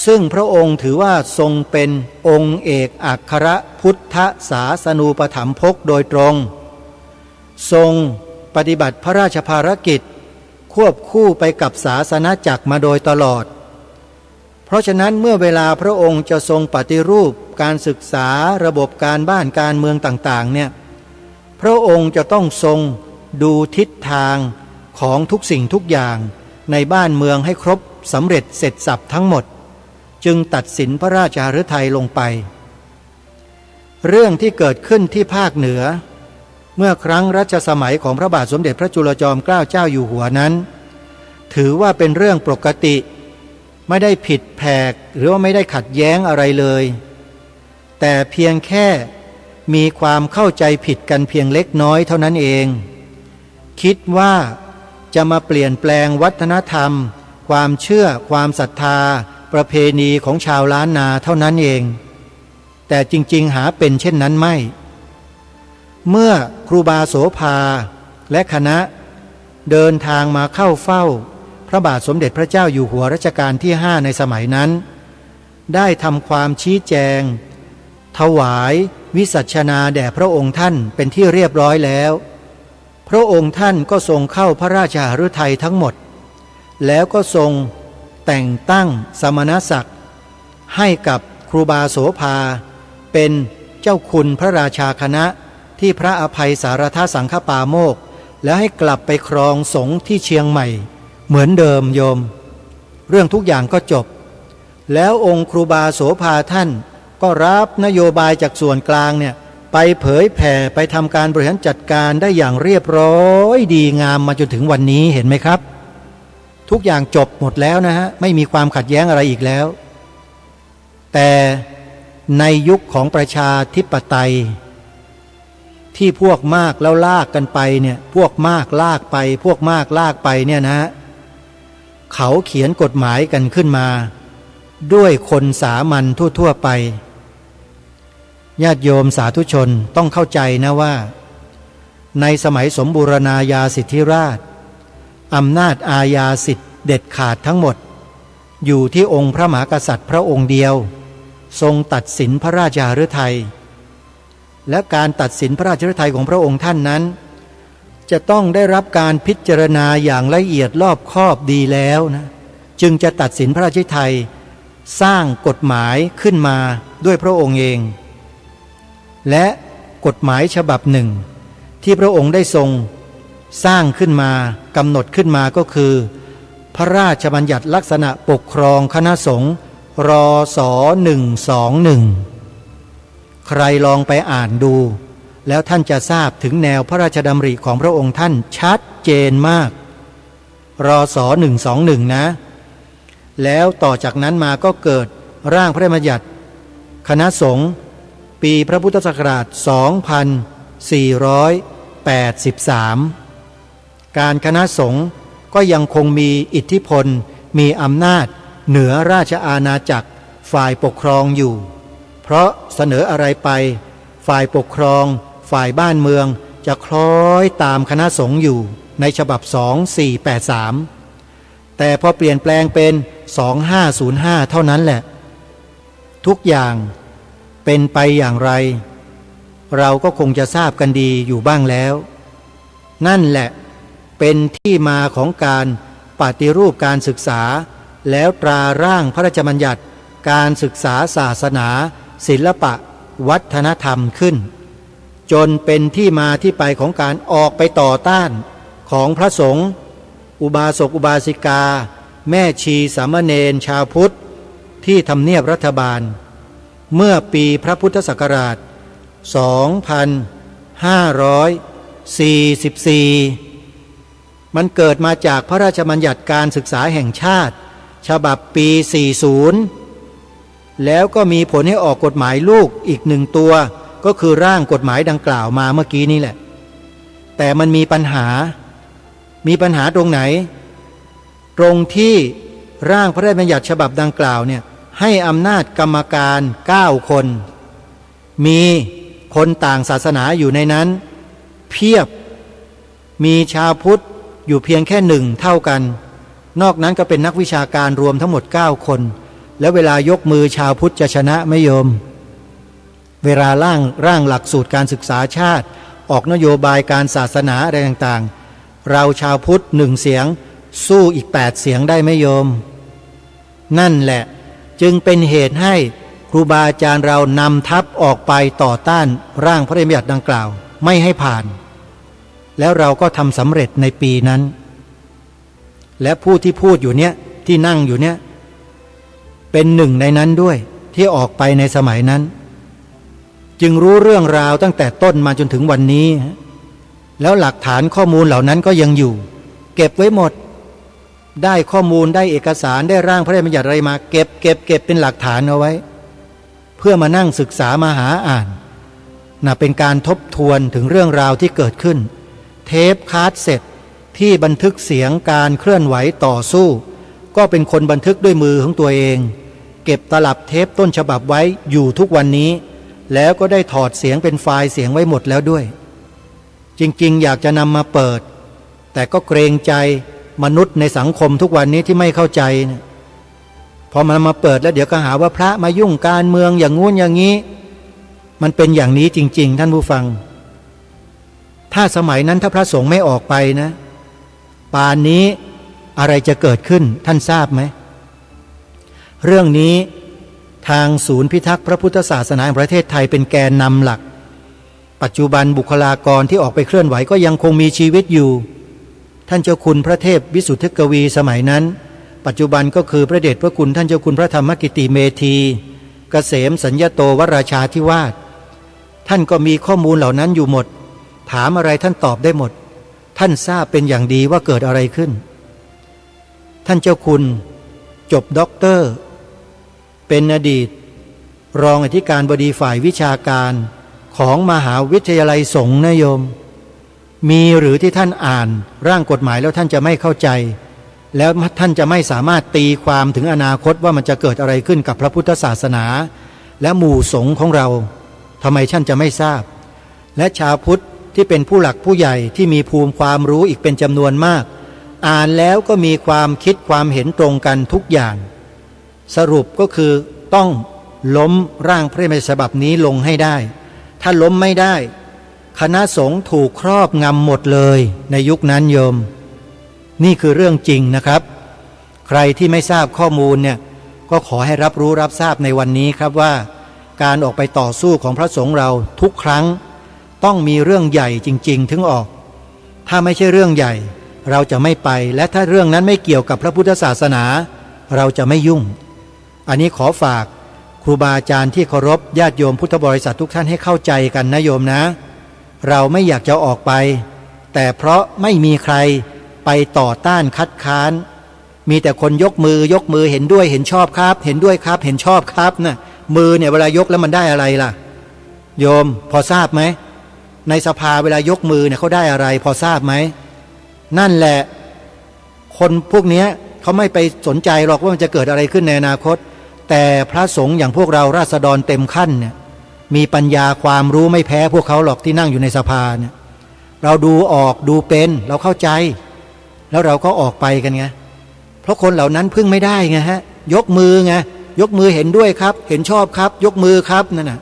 ซึ่งพระองค์ถือว่าทรงเป็นองค์เอกอัครพุทธศาสนูปถัมภกโดยตรงทรงปฏิบัติพระราชภารกิจควบคู่ไปกับศาสนจักรมาโดยตลอดเพราะฉะนั้นเมื่อเวลาพระองค์จะทรงปฏิรูปการศึกษาระบบการบ้านการเมืองต่างๆเนี่ยพระองค์จะต้องทรงดูทิศทางของทุกสิ่งทุกอย่างในบ้านเมืองให้ครบสำเร็จเสร็จสรรพทั้งหมดจึงตัดสินพระราชฤทัยลงไปเรื่องที่เกิดขึ้นที่ภาคเหนือเมื่อครั้งรัชสมัยของพระบาทสมเด็จพระจุลจอมเกล้าเจ้าอยู่หัวนั้นถือว่าเป็นเรื่องปกติไม่ได้ผิดแผกหรือว่าไม่ได้ขัดแย้งอะไรเลยแต่เพียงแค่มีความเข้าใจผิดกันเพียงเล็กน้อยเท่านั้นเองคิดว่าจะมาเปลี่ยนแปลงวัฒนธรรมความเชื่อความศรัทธาประเพณีของชาวล้านนาเท่านั้นเองแต่จริงๆหาเป็นเช่นนั้นไม่เมื่อครูบาโสภาและคณะเดินทางมาเข้าเฝ้าพระบาทสมเด็จพระเจ้าอยู่หัวรัชกาลที่5ในสมัยนั้นได้ทำความชี้แจงถวายวิสัชนาแด่พระองค์ท่านเป็นที่เรียบร้อยแล้วพระองค์ท่านก็ทรงเข้าพระราชหฤทัยทั้งหมดแล้วก็ทรงแต่งตั้งสมณศักดิ์ให้กับครูบาโสภาเป็นเจ้าคุณพระราชาคณะที่พระอภัยสารทสังฆปาโมกข์แล้วให้กลับไปครองสงฆ์ที่เชียงใหม่เหมือนเดิมโยมเรื่องทุกอย่างก็จบแล้วองค์ครูบาโสภาท่านก็รับนโยบายจากส่วนกลางเนี่ยไปเผยแผ่ไปทำการบริหารจัดการได้อย่างเรียบร้อยดีงามมาจนถึงวันนี้เห็นไหมครับทุกอย่างจบหมดแล้วนะฮะไม่มีความขัดแย้งอะไรอีกแล้วแต่ในยุคของประชาธิปไตยที่พวกมากแล้วลากกันไปเนี่ยพวกมากลากไปพวกมากลากไปเนี่ยนะเขาเขียนกฎหมายกันขึ้นมาด้วยคนสามัญทั่วๆไปญาติโยมสาธุชนต้องเข้าใจนะว่าในสมัยสมบูรณาญาสิทธิราชอำนาจอาญาสิทธิเด็ดขาดทั้งหมดอยู่ที่องค์พระมหากษัตริย์พระองค์เดียวทรงตัดสินพระราชฤทัยและการตัดสินพระราชฤทัยของพระองค์ท่านนั้นจะต้องได้รับการพิจารณาอย่างละเอียดรอบคอบดีแล้วนะจึงจะตัดสินพระราชฤทัยสร้างกฎหมายขึ้นมาด้วยพระองค์เองและกฎหมายฉบับหนึ่งที่พระองค์ได้ทรงสร้างขึ้นมากำหนดขึ้นมาก็คือพระราชบัญญัติลักษณะปกครองคณะสงฆ์รศ.121ใครลองไปอ่านดู แล้วท่านจะทราบถึงแนวพระราชดำริของพระองค์ท่านชัดเจนมากรศ121นะแล้วต่อจากนั้นมาก็เกิดร่างพระราชบัญญัติคณะสงฆ์ปีพระพุทธศักราช2483การคณะสงฆ์ก็ยังคงมีอิทธิพลมีอำนาจเหนือราชอาณาจักรฝ่ายปกครองอยู่เพราะเสนออะไรไปฝ่ายปกครองฝ่ายบ้านเมืองจะคล้อยตามคณะสงฆ์อยู่ในฉบับ2483แต่พอเปลี่ยนแปลงเป็น2505เท่านั้นแหละทุกอย่างเป็นไปอย่างไรเราก็คงจะทราบกันดีอยู่บ้างแล้วนั่นแหละเป็นที่มาของการปฏิรูปการศึกษาแล้วตราร่างพระราชบัญญัติการศึกษาศาสนาศิลปะวัฒนธรรมขึ้นจนเป็นที่มาที่ไปของการออกไปต่อต้านของพระสงฆ์อุบาสกอุบาสิกาแม่ชีสามเณรชาวพุทธที่ทำเนียบรัฐบาลเมื่อปีพระพุทธศักราช2544มันเกิดมาจากพระราชบัญญัติการศึกษาแห่งชาติฉบับปี40แล้วก็มีผลให้ออกกฎหมายลูกอีกหนึ่งตัวก็คือร่างกฎหมายดังกล่าวมาเมื่อกี้นี่แหละแต่มันมีปัญหาตรงไหนตรงที่ร่างพระราชบัญญัติฉบับดังกล่าวเนี่ยให้อำนาจกรรมการ9คนมีคนต่างศาสนาอยู่ในนั้นเพียบมีชาวพุทธอยู่เพียงแค่หนึ่งเท่ากันนอกนั้นก็เป็นนักวิชาการรวมทั้งหมด9คนแล้วเวลายกมือชาวพุทธจะชนะไม่โยมเวลาร่างหลักสูตรการศึกษาชาติออกนโยบายการศาสนาอะไรต่างๆเราชาวพุทธ1เสียงสู้อีก8เสียงได้ไหมโยมนั่นแหละจึงเป็นเหตุให้ครูบาอาจารย์เรานำทัพออกไปต่อต้านร่างพระราชบัญญัติดังกล่าวไม่ให้ผ่านแล้วเราก็ทำสำเร็จในปีนั้นและผู้ที่พูดอยู่เนี้ยที่นั่งอยู่เนี้ยเป็นหนึ่งในนั้นด้วยที่ออกไปในสมัยนั้นจึงรู้เรื่องราวตั้งแต่ต้นมาจนถึงวันนี้แล้วหลักฐานข้อมูลเหล่านั้นก็ยังอยู่เก็บไว้หมดได้ข้อมูลได้เอกสารได้ร่างพระราชบัญญัติอะไรมาเก็บเป็นหลักฐานเอาไว้เพื่อมานั่งศึกษามาหาอ่านเป็นการทบทวนถึงเรื่องราวที่เกิดขึ้นเทปคาสเซ็ตที่บันทึกเสียงการเคลื่อนไหวต่อสู้ก็เป็นคนบันทึกด้วยมือของตัวเองเก็บตลับเทปต้นฉบับไว้อยู่ทุกวันนี้แล้วก็ได้ถอดเสียงเป็นไฟล์เสียงไว้หมดแล้วด้วยจริงๆอยากจะนำมาเปิดแต่ก็เกรงใจมนุษย์ในสังคมทุกวันนี้ที่ไม่เข้าใจนะพอมันมาเปิดแล้วเดี๋ยวก็หาว่าพระมายุ่งการเมืองอย่างงู้นอย่างนี้มันเป็นอย่างนี้จริงๆท่านผู้ฟังถ้าสมัยนั้นถ้าพระสงฆ์ไม่ออกไปนะป่านนี้อะไรจะเกิดขึ้นท่านทราบไหมเรื่องนี้ทางศูนย์พิทักษ์พระพุทธศาสนาแห่งประเทศไทยเป็นแกนนำหลักปัจจุบันบุคลากรที่ออกไปเคลื่อนไหวก็ยังคงมีชีวิตอยู่ท่านเจ้าคุณพระเทพวิสุทธิกวีสมัยนั้นปัจจุบันก็คือพระเดชพระคุณท่านเจ้าคุณพระธรรมกิติเมธีเกษมสัญญโตวราชาธิวาสท่านก็มีข้อมูลเหล่านั้นอยู่หมดถามอะไรท่านตอบได้หมดท่านทราบเป็นอย่างดีว่าเกิดอะไรขึ้นท่านเจ้าคุณจบด็อกเตอร์เป็นอดีตรองอธิการบดีฝ่ายวิชาการของมหาวิทยาลัยสงฆ์นะโยมมีหรือที่ท่านอ่านร่างกฎหมายแล้วท่านจะไม่เข้าใจแล้วท่านจะไม่สามารถตีความถึงอนาคตว่ามันจะเกิดอะไรขึ้นกับพระพุทธศาสนาและหมู่สงฆ์ของเราทำไมท่านจะไม่ทราบและชาวพุทธที่เป็นผู้หลักผู้ใหญ่ที่มีภูมิความรู้อีกเป็นจำนวนมากอ่านแล้วก็มีความคิดความเห็นตรงกันทุกอย่างสรุปก็คือต้องล้มร่างพระราชบัญญัติฉบับนี้ลงให้ได้ถ้าล้มไม่ได้คณะสงฆ์ถูกครอบงำหมดเลยในยุคนั้นโยมนี่คือเรื่องจริงนะครับใครที่ไม่ทราบข้อมูลเนี่ยก็ขอให้รับรู้รับทราบในวันนี้ครับว่าการออกไปต่อสู้ของพระสงฆ์เราทุกครั้งต้องมีเรื่องใหญ่จริงๆถึงออกถ้าไม่ใช่เรื่องใหญ่เราจะไม่ไปและถ้าเรื่องนั้นไม่เกี่ยวกับพระพุทธศาสนาเราจะไม่ยุ่งอันนี้ขอฝากครูบาอาจารย์ที่เคารพญาติโยมพุทธบริษัททุกท่านให้เข้าใจกันนะโยมนะ เราไม่อยากจะออกไปแต่เพราะไม่มีใครไปต่อต้านคัดค้านมีแต่คนยกมือเห็นด้วยเห็นชอบครับเห็นด้วยครับเห็นชอบครับนะมือเนี่ยเวลายกแล้วมันได้อะไรล่ะโยมพอทราบไหมในสภาเวลายกมือเนี่ยเขาได้อะไรพอทราบไหมนั่นแหละคนพวกนี้เขาไม่ไปสนใจหรอกว่ามันจะเกิดอะไรขึ้นในอนาคตแต่พระสงฆ์อย่างพวกเราราษฎรเต็มขั้นเนี่ยมีปัญญาความรู้ไม่แพ้พวกเขาหรอกที่นั่งอยู่ในสภาเนี่ยเราดูออกดูเป็นเราเข้าใจแล้วเราก็ออกไปกันไงเพราะคนเหล่านั้นพึ่งไม่ได้ไงฮะยกมือไงยกมือเห็นด้วยครับเห็นชอบครับยกมือครับนั่นน่ะ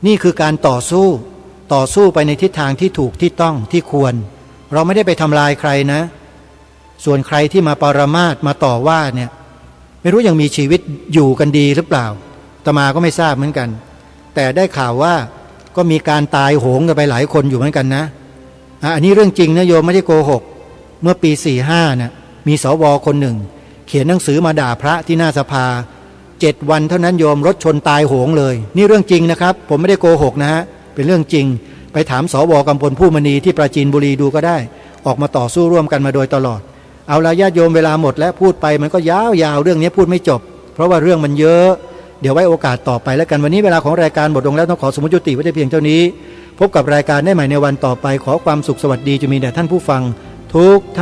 นี่คือการต่อสู้ไปในทิศทางที่ถูกที่ต้องที่ควรเราไม่ได้ไปทำลายใครนะส่วนใครที่มาปรามาสมาต่อว่าเนี่ยไม่รู้ยังมีชีวิตอยู่กันดีหรือเปล่าอาตมาก็ไม่ทราบเหมือนกันแต่ได้ข่าวว่าก็มีการตายโหงกันไปหลายคนอยู่เหมือนกันนะอันนี้เรื่องจริงนะโยมไม่ได้โกหกเมื่อปี45น่ะมีสวคนหนึ่งเขียนหนังสือมาด่าพระที่หน้าสภา7 วันเท่านั้นโยมรถชนตายโหงเลยนี่เรื่องจริงนะครับผมไม่ได้โกหกนะฮะเป็นเรื่องจริงไปถามสวกำพลผู้มณีที่ปราจีนบุรีดูก็ได้ออกมาต่อสู้ร่วมกันมาโดยตลอดเอาละญาติโยมเวลาหมดแล้วพูดไปมันก็ยาวเรื่องนี้พูดไม่จบเพราะว่าเรื่องมันเยอะเดี๋ยวไว้โอกาสต่อไปแล้วกันวันนี้เวลาของรายการหมดลงแล้วต้องขอสมมุติยุติไว้แต่เพียงเท่านี้พบกับรายการได้ใหม่ในวันต่อไปขอความสุขสวัสดีจะมีแด่ท่านผู้ฟังทุกท่าน